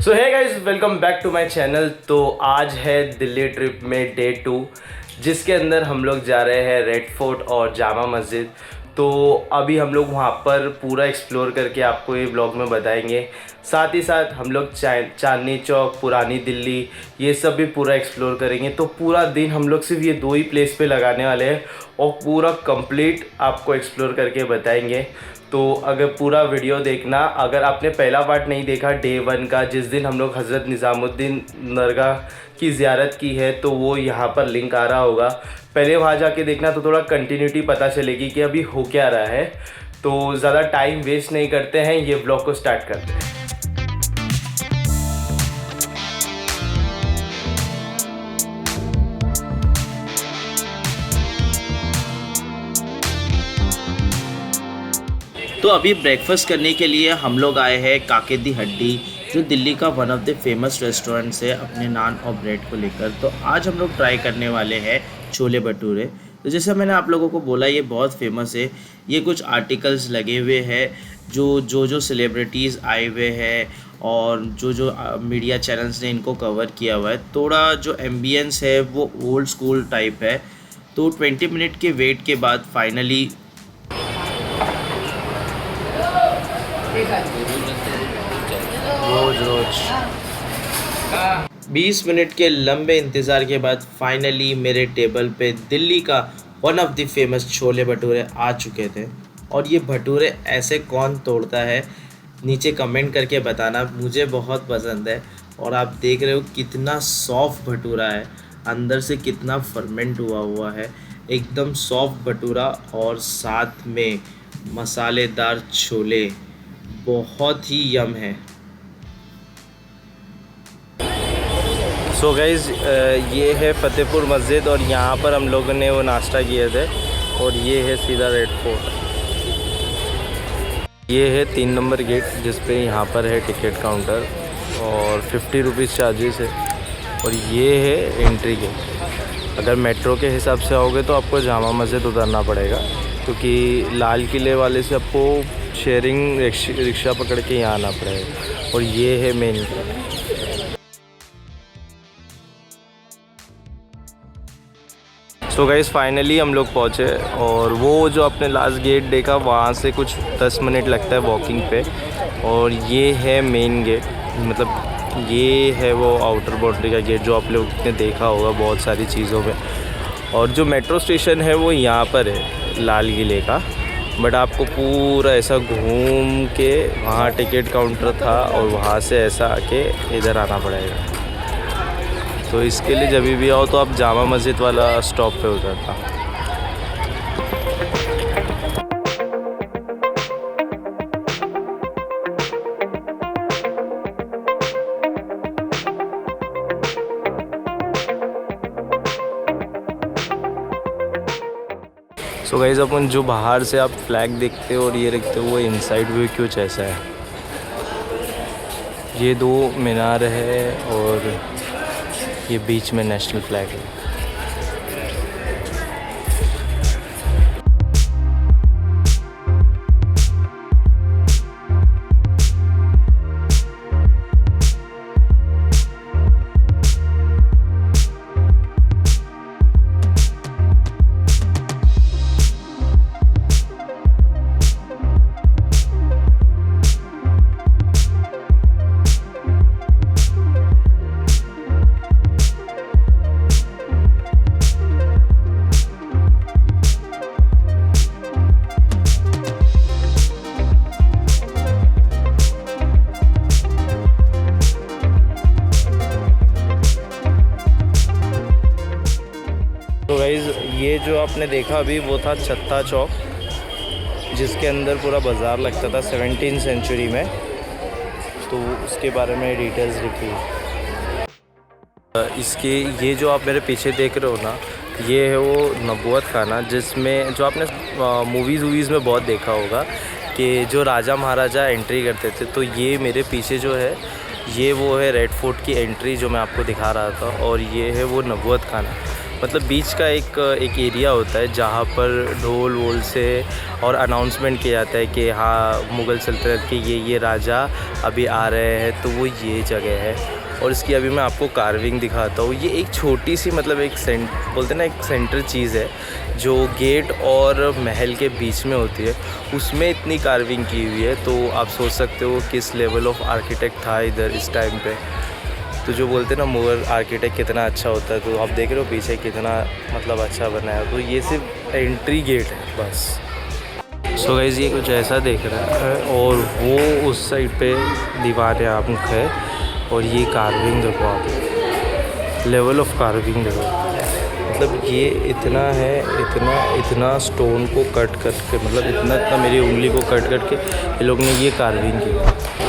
So hi guys, welcome back to my channel. तो आज है दिल्ली ट्रिप में डे 2, जिसके अंदर हम लोग जा रहे हैं रेड फोर्ट और जामा मस्जिद। तो अभी हम लोग वहाँ पर पूरा एक्सप्लोर करके आपको ये ब्लॉग में बताएंगे। साथ ही साथ हम लोग चांदनी चौक, पुरानी दिल्ली, ये सब भी पूरा एक्सप्लोर करेंगे। तो पूरा दिन हम लोग सिर्फ ये 2 ही प्लेस पे लगाने वाले हैं और पूरा कंप्लीट आपको एक्सप्लोर करके बताएंगे। तो अगर पूरा वीडियो देखना, अगर आपने पहला पार्ट नहीं देखा डे 1 का, जिस दिन हम लोग हज़रत निज़ामुद्दीन दरगाह की ज़ियारत की है, तो वो यहाँ पर लिंक आ रहा होगा। पहले वहाँ जाके देखना तो थोड़ा कंटिन्यूटी पता चलेगी कि अभी हो क्या रहा है। तो ज़्यादा टाइम वेस्ट नहीं करते हैं, ये ब्लॉग को स्टार्ट करते हैं। तो अभी ब्रेकफास्ट करने के लिए हम लोग आए हैं काके दी हड्डी, जो दिल्ली का one of the famous restaurants है, अपने नान और ब्रेड को लेकर। तो आज हम लोग ट्राई करने वाले हैं छोले भटूरे। तो जैसे मैंने आप लोगों को बोला, ये बहुत फेमस है। ये कुछ आर्टिकल्स लगे हुए हैं जो सेलिब्रिटीज़ आए हुए हैं और जो मीडिया चैनल्स ने इनको कवर किया हुआ है। थोड़ा जो एम्बियंस है वो ओल्ड स्कूल टाइप है। तो 20 मिनट के वेट के बाद फाइनली रोज 20 मिनट के लंबे इंतज़ार के बाद फाइनली मेरे टेबल पे दिल्ली का one of the famous chole bhature आ चुके थे। और ये भटूरे ऐसे कौन तोड़ता है, नीचे कमेंट करके बताना, मुझे बहुत पसंद है। और आप देख रहे हो कितना सॉफ्ट भटूरा है, अंदर से कितना फर्मेंट हुआ है, एकदम सॉफ्ट भटूरा और साथ में मसालेदार छोले, बहुत ही यम है। सो गाइज़, ये है फतेहपुर मस्जिद और यहाँ पर हम लोगों ने वो नाश्ता किए थे। और ये है सीधा रेड फोर्ट। ये है 3 नंबर गेट, जिस पे यहाँ पर है टिकट काउंटर और 50 रुपीज़ चार्जेस है। और ये है एंट्री गेट। अगर मेट्रो के हिसाब से आओगे तो आपको जामा मस्जिद उतरना पड़ेगा, क्योंकि लाल किले वाले से आपको शेयरिंग रिक्शा पकड़ के यहाँ आना पड़ेगा। और ये है main gate. So guys, finally हम लोग पहुँचे और वो जो आपने लास्ट गेट देखा, वहाँ से कुछ 10 मिनट लगता है वॉकिंग पे। और ये है मेन गेट, मतलब ये है वो आउटर बाउंड्री का गेट जो आप लोग ने देखा होगा बहुत सारी चीज़ों में। और जो मेट्रो स्टेशन है वो यहाँ पर है, लाल किले का। बट आपको पूरा ऐसा घूम के वहाँ टिकट काउंटर था और वहाँ से ऐसा आके इधर आना पड़ेगा। तो इसके लिए जब भी आओ तो आप जामा मस्जिद वाला स्टॉप पे उतरना। सो गाइस, अपन जो बाहर से आप फ्लैग देखते हो और ये देखते हो, वो इनसाइड व्यू कुछ ऐसा है। ये 2 मीनार है और ये बीच में नेशनल फ्लैग है। तो गाइज़, ये जो आपने देखा अभी वो था छत्ता चौक, जिसके अंदर पूरा बाज़ार लगता था 17वीं सेंचुरी में। तो उसके बारे में डिटेल्स लिखी है। इसके ये जो आप मेरे पीछे देख रहे हो ना, ये है वो नबूवत खाना, जिसमें जो आपने मूवीज़ में बहुत देखा होगा कि जो राजा महाराजा एंट्री करते थे। तो ये मेरे पीछे जो है, ये वो है रेड फोर्ट की एंट्री जो मैं आपको दिखा रहा था। और ये है वो नबूवत खाना। मतलब बीच का एक एरिया होता है जहाँ पर ढोल वोल से और अनाउंसमेंट किया जाता है कि हाँ मुग़ल सल्तनत के ये राजा अभी आ रहे हैं, तो वो ये जगह है। और इसकी अभी मैं आपको कार्विंग दिखाता हूँ। ये एक छोटी सी मतलब एक बोलते हैं ना, एक सेंटर चीज़ है जो गेट और महल के बीच में होती है, उसमें इतनी कार्विंग की हुई है। तो आप सोच सकते हो किस लेवल ऑफ आर्किटेक्ट था इधर इस टाइम पे। तो जो बोलते हैं ना मुग़ल आर्किटेक्ट कितना अच्छा होता है, तो आप देख रहे हो पीछे कितना मतलब अच्छा बनाया है। तो ये सिर्फ एंट्री गेट है बस। सो गाइस ये कुछ ऐसा देख रहा है, और वो उस साइड पे दीवार आमुख है, और ये कार्विंग देखो आप, लेवल ऑफ कार्विंग देखो। मतलब ये इतना है, इतना स्टोन को कट करके, मतलब इतना मेरी उंगली को कट करके ये लोग ने ये कार्विंग की।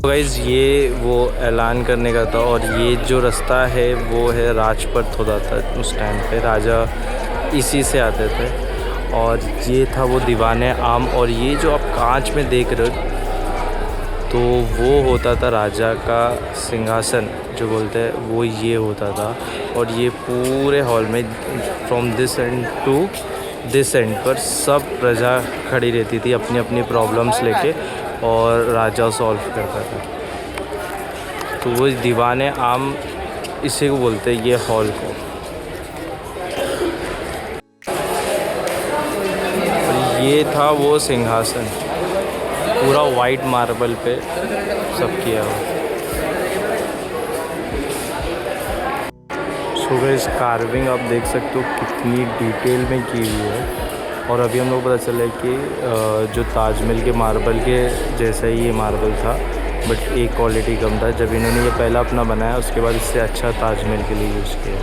गाइज़ ये वो ऐलान करने का था, और ये जो रास्ता है वो है राजपथ होता था उस टाइम पे, राजा इसी से आते थे। और ये था वो दीवान आम, और ये जो आप कांच में देख रहे हो तो वो होता था राजा का सिंहासन जो बोलते हैं, वो ये होता था। और ये पूरे हॉल में from this end to this end पर सब प्रजा खड़ी रहती थी अपनी अपनी प्रॉब्लम्स लेके, और राजा सॉल्व करता था। तो वो दीवान आम इसी को बोलते हैं, ये हॉल को। और ये था वो सिंहासन, पूरा वाइट मार्बल पे सब किया हुआ। सो गाइस कार्विंग आप देख सकते हो कितनी डिटेल में की हुई है। और अभी हम लोग पता चला है कि जो ताजमहल के मार्बल के जैसा ही ये मार्बल था, बट एक क्वालिटी कम था। जब इन्होंने ये पहला अपना बनाया, उसके बाद इससे अच्छा ताजमहल के लिए यूज़ किया।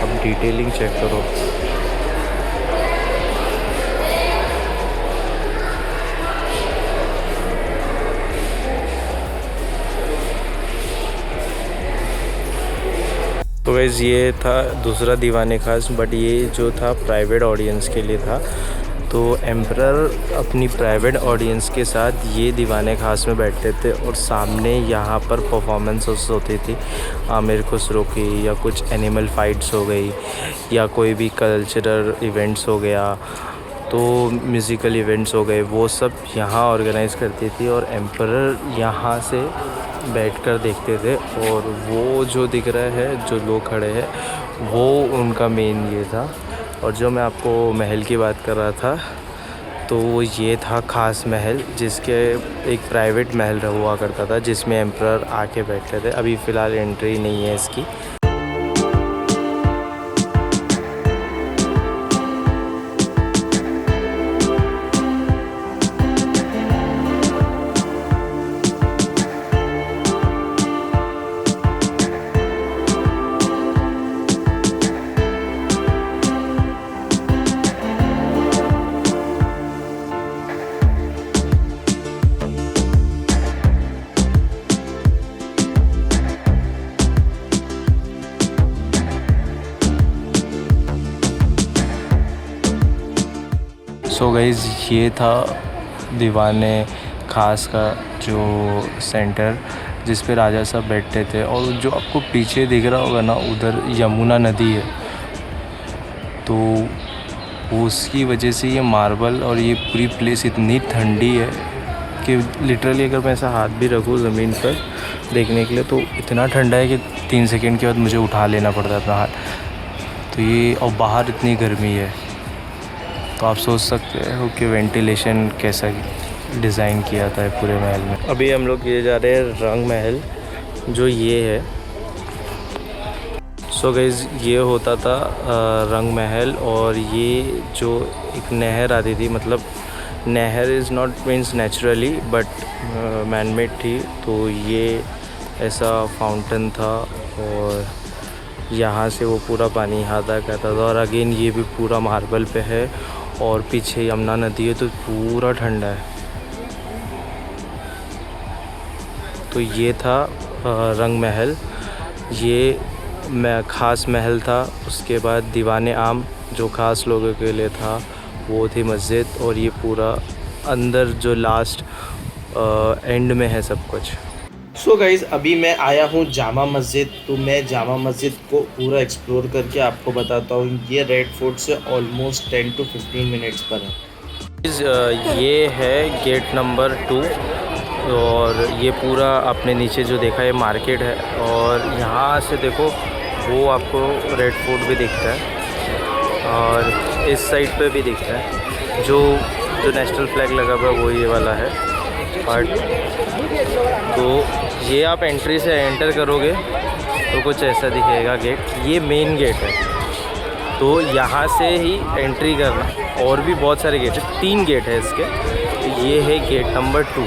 अब डिटेलिंग चेक करो। तो गाइस ये था दूसरा दीवाने खास, बट ये जो था प्राइवेट ऑडियंस के लिए था। तो एम्परर अपनी प्राइवेट ऑडियंस के साथ ये दीवाने खास में बैठते थे, और सामने यहाँ पर परफॉर्मेंसेस होती थी आमिर खुसरो की, या कुछ एनिमल फाइट्स हो गई, या कोई भी कल्चरल इवेंट्स हो गया, तो म्यूज़िकल इवेंट्स हो गए, वो सब यहाँ ऑर्गेनाइज़ करती थी। और एम्परर यहाँ से बैठकर देखते थे। और वो जो दिख रहा है, जो लोग खड़े हैं, वो उनका मेन ये था। और जो मैं आपको महल की बात कर रहा था, तो ये था खास महल, जिसके एक प्राइवेट महल हुआ करता था, जिसमें एम्परर आके बैठते थे। अभी फ़िलहाल एंट्री नहीं है इसकी। सो गाइज़ ये था दीवाने खास का जो सेंटर, जिस पे राजा साहब बैठते थे। और जो आपको पीछे दिख रहा होगा ना, उधर यमुना नदी है, तो उसकी वजह से ये मार्बल और ये पूरी प्लेस इतनी ठंडी है कि लिटरली अगर मैं ऐसा हाथ भी रखूँ ज़मीन पर देखने के लिए, तो इतना ठंडा है कि 3 सेकंड के बाद मुझे उठा लेना पड़ता है अपना हाथ। तो ये, और बाहर इतनी गर्मी है, तो आप सोच सकते हो कि वेंटिलेशन कैसा डिज़ाइन किया था पूरे महल में। अभी हम लोग ये जा रहे हैं रंग महल, जो ये है। सो गाइस, ये होता था रंग महल, और ये जो एक नहर आती थी, मतलब नहर is not means naturally but man made थी। तो ये ऐसा फाउंटेन था, और यहाँ से वो पूरा पानी यहाँ तक आता था। और अगेन ये भी पूरा मार्बल पे है, और पीछे यमुना नदी है, तो पूरा ठंडा है। तो ये था रंग महल, ये ख़ास महल था। उसके बाद दीवाने आम जो ख़ास लोगों के लिए था, वो थी मस्जिद। और ये पूरा अंदर जो लास्ट एंड में है सब कुछ। सो गाइज़, अभी मैं आया हूँ जामा मस्जिद। तो मैं जामा मस्जिद को पूरा एक्सप्लोर करके आपको बताता हूँ। ये रेड फोर्ट से ऑलमोस्ट 10 to 15 मिनट्स पर है। ये है गेट नंबर 2, और ये पूरा आपने नीचे जो देखा है मार्केट है। और यहाँ से देखो वो आपको रेड फोर्ट भी दिखता है, और इस साइड पे भी दिखता है। जो नेशनल फ्लैग लगा हुआ है वो ये वाला है पार्ट। तो ये आप एंट्री से एंटर करोगे तो कुछ ऐसा दिखेगा गेट। ये मेन गेट है, तो यहाँ से ही एंट्री करना। और भी बहुत सारे गेट हैं, 3 गेट है इसके। तो ये है गेट नंबर 2।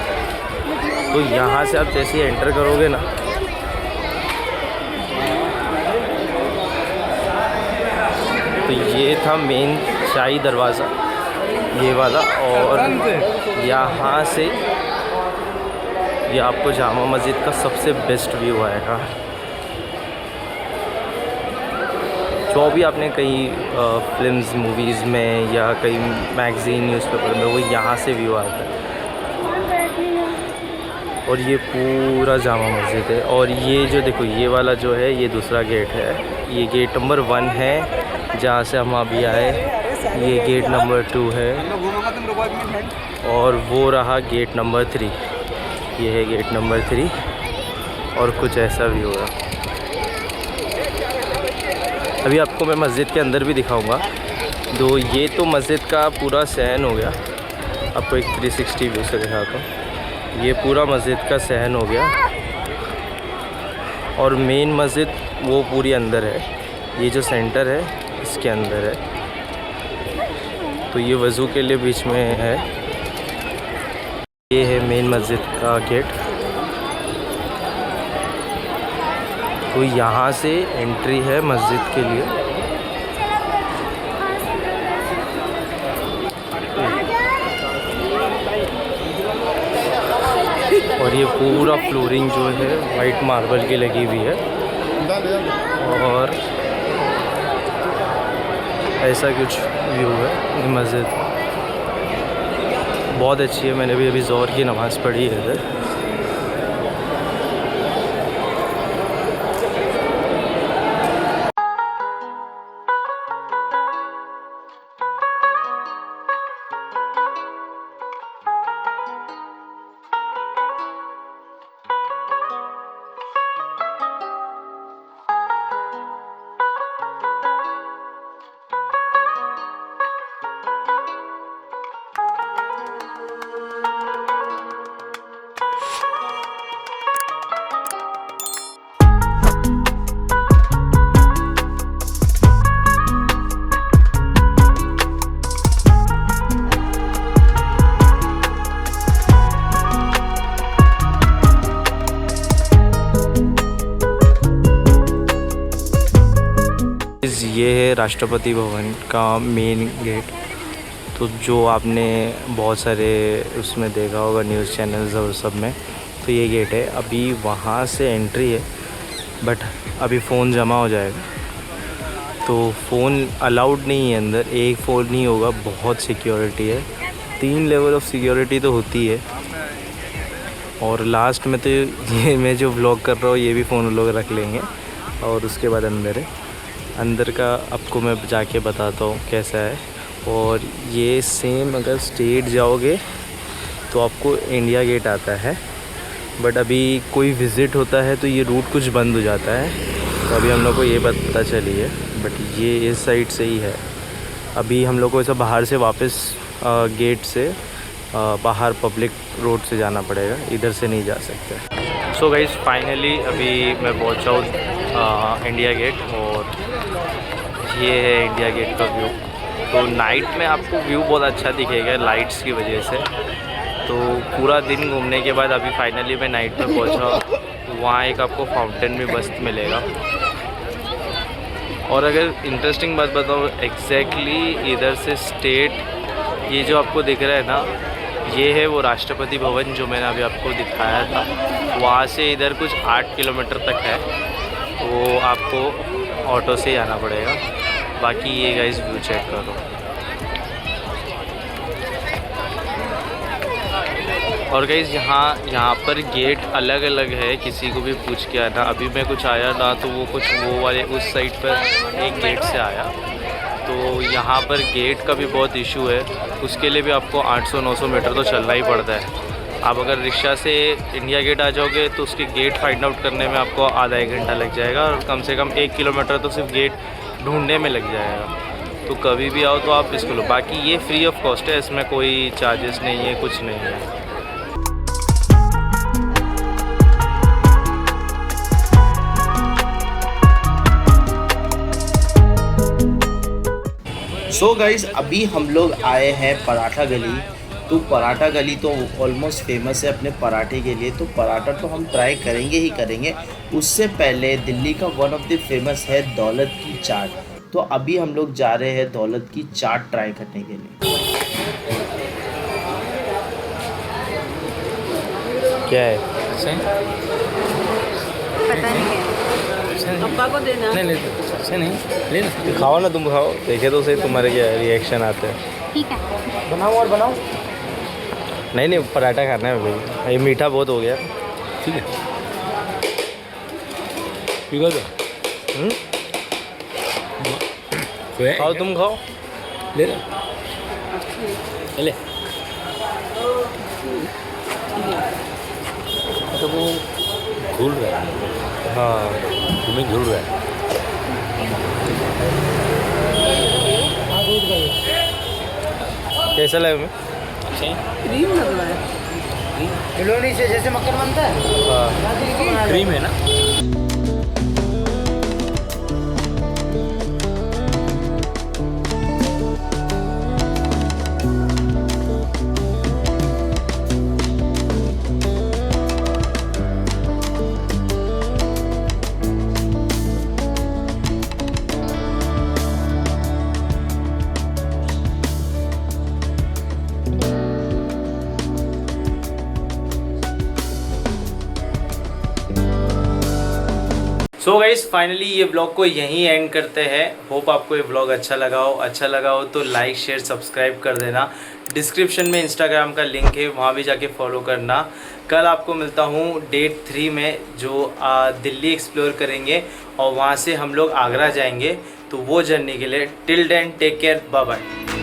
तो यहाँ से आप जैसे ही एंटर करोगे ना, तो ये था मेन शाही दरवाज़ा, ये वाला। और यहाँ से ये आपको जामा मस्जिद का सबसे बेस्ट व्यू आएगा। जो भी आपने कई फिल्म्स मूवीज़ में या कई मैगज़ीन न्यूज़पेपर में, वो यहाँ से व्यू आता है। और ये पूरा जामा मस्जिद है। और ये जो देखो, ये वाला जो है, ये दूसरा गेट है। ये गेट नंबर 1 है जहाँ से हम अभी आए। ये गेट नंबर 2 है, और वो रहा गेट नंबर 3। ये है गेट नंबर 3, और कुछ ऐसा व्यू है। अभी आपको मैं मस्जिद के अंदर भी दिखाऊंगा। तो ये तो मस्जिद का पूरा सहन हो गया। आपको एक 360 व्यू से दिखाता हूँ। ये पूरा मस्जिद का सहन हो गया, और मेन मस्जिद वो पूरी अंदर है। ये जो सेंटर है इसके अंदर है। तो ये वज़ू के लिए बीच में है। ये है मेन मस्जिद का गेट। तो यहाँ से एंट्री है मस्जिद के लिए। और ये पूरा फ्लोरिंग जो है वाइट मार्बल की लगी हुई है, और ऐसा कुछ व्यू है। मस्जिद बहुत अच्छी है। मैंने भी अभी ज़ोहर की नमाज़ पढ़ी है इधर। ये है राष्ट्रपति भवन का मेन गेट। तो जो आपने बहुत सारे उसमें देखा होगा न्यूज़ चैनल्स और सब में, तो ये गेट है। अभी वहाँ से एंट्री है, बट अभी फ़ोन जमा हो जाएगा, तो फ़ोन अलाउड नहीं है अंदर। एक फ़ोन नहीं होगा, बहुत सिक्योरिटी है। 3 लेवल ऑफ सिक्योरिटी तो होती है। और लास्ट में तो ये मैं जो व्लॉग कर रहा हूँ, ये भी फ़ोन लोग रख लेंगे। और उसके बाद अंदर का आपको मैं जाके बताता हूँ कैसा है। और ये सेम अगर स्ट्रेट जाओगे तो आपको इंडिया गेट आता है, बट अभी कोई विज़िट होता है तो ये रूट कुछ बंद हो जाता है। तो अभी हम लोग को ये पता चली है, बट ये इस साइड से ही है। अभी हम लोग को ऐसा बाहर से वापस गेट से बाहर पब्लिक रोड से जाना पड़ेगा, इधर से नहीं जा सकते। सो गाइस फाइनली अभी मैं पहुंचा हूँ इंडिया गेट, और ये है इंडिया गेट का व्यू। तो नाइट में आपको व्यू बहुत अच्छा दिखेगा लाइट्स की वजह से। तो पूरा दिन घूमने के बाद अभी फाइनली मैं नाइट में पहुंचा। वहाँ एक आपको फाउंटेन भी मस्त मिलेगा। और अगर इंटरेस्टिंग बात बताऊँ, एग्जैक्टली इधर से स्टेट ये जो आपको दिख रहा है ना, ये है वो राष्ट्रपति भवन जो मैंने अभी आपको दिखाया था। वहाँ से इधर कुछ 8 किलोमीटर तक है, वो आपको ऑटो से ही आना पड़ेगा। बाकी ये गाइस व्यू चेक करो। और गाइस यहाँ पर गेट अलग अलग है, किसी को भी पूछ के आना। अभी मैं कुछ आया ना तो वो वाले उस साइड पर एक गेट से आया। तो यहाँ पर गेट का भी बहुत इशू है, उसके लिए भी आपको 800-900 मीटर तो चलना ही पड़ता है। आप अगर रिक्शा से इंडिया गेट आ जाओगे तो उसके गेट फाइंड आउट करने में आपको आधा 1 घंटा लग जाएगा, और कम से कम 1 किलोमीटर तो सिर्फ गेट ढूंढने में लग जाएगा। तो कभी भी आओ तो आप इसको लो। बाकी ये फ्री ऑफ कॉस्ट है, इसमें कोई चार्जेस नहीं है, कुछ नहीं है। सो गाइज अभी हम लोग आए हैं पराठा गली। तो पराठा गली तो ऑलमोस्ट फेमस है अपने पराठे के लिए, तो पराठा तो हम ट्राई करेंगे ही करेंगे। उससे पहले दिल्ली का वन ऑफ द फेमस है दौलत की चाट। तो अभी हम लोग जा रहे हैं दौलत की चाट ट्राई करने के लिए। क्या है? पता नहीं है, पापा को देना। नहीं लेना, खाओ ना, तुम खाओ, देखे तो सही तुम्हारे क्या रिएक्शन आते हैं। ठीक है, बनाओ और बनाओ। नहीं पराठा खाना है भाई, ये मीठा बहुत हो गया। ठीक है, पिघल दो। खाओ, तुम खाओ, ले ले। तो वो घुल रहा है। हाँ तुम्हें घुल रहा है। कैसा लगा? क्रीम लग रहा है, खिलौनी से जैसे मक्खन बनता है। हाँ क्रीम है ना। सो गाइस फाइनली ये ब्लॉग को यहीं एंड करते हैं। होप आपको ये ब्लॉग अच्छा लगा हो तो लाइक शेयर सब्सक्राइब कर देना। डिस्क्रिप्शन में इंस्टाग्राम का लिंक है, वहाँ भी जाके फॉलो करना। कल आपको मिलता हूँ डे 3 में, जो दिल्ली एक्सप्लोर करेंगे और वहाँ से हम लोग आगरा जाएंगे। तो वो जर्नी के लिए till then take care, bye bye.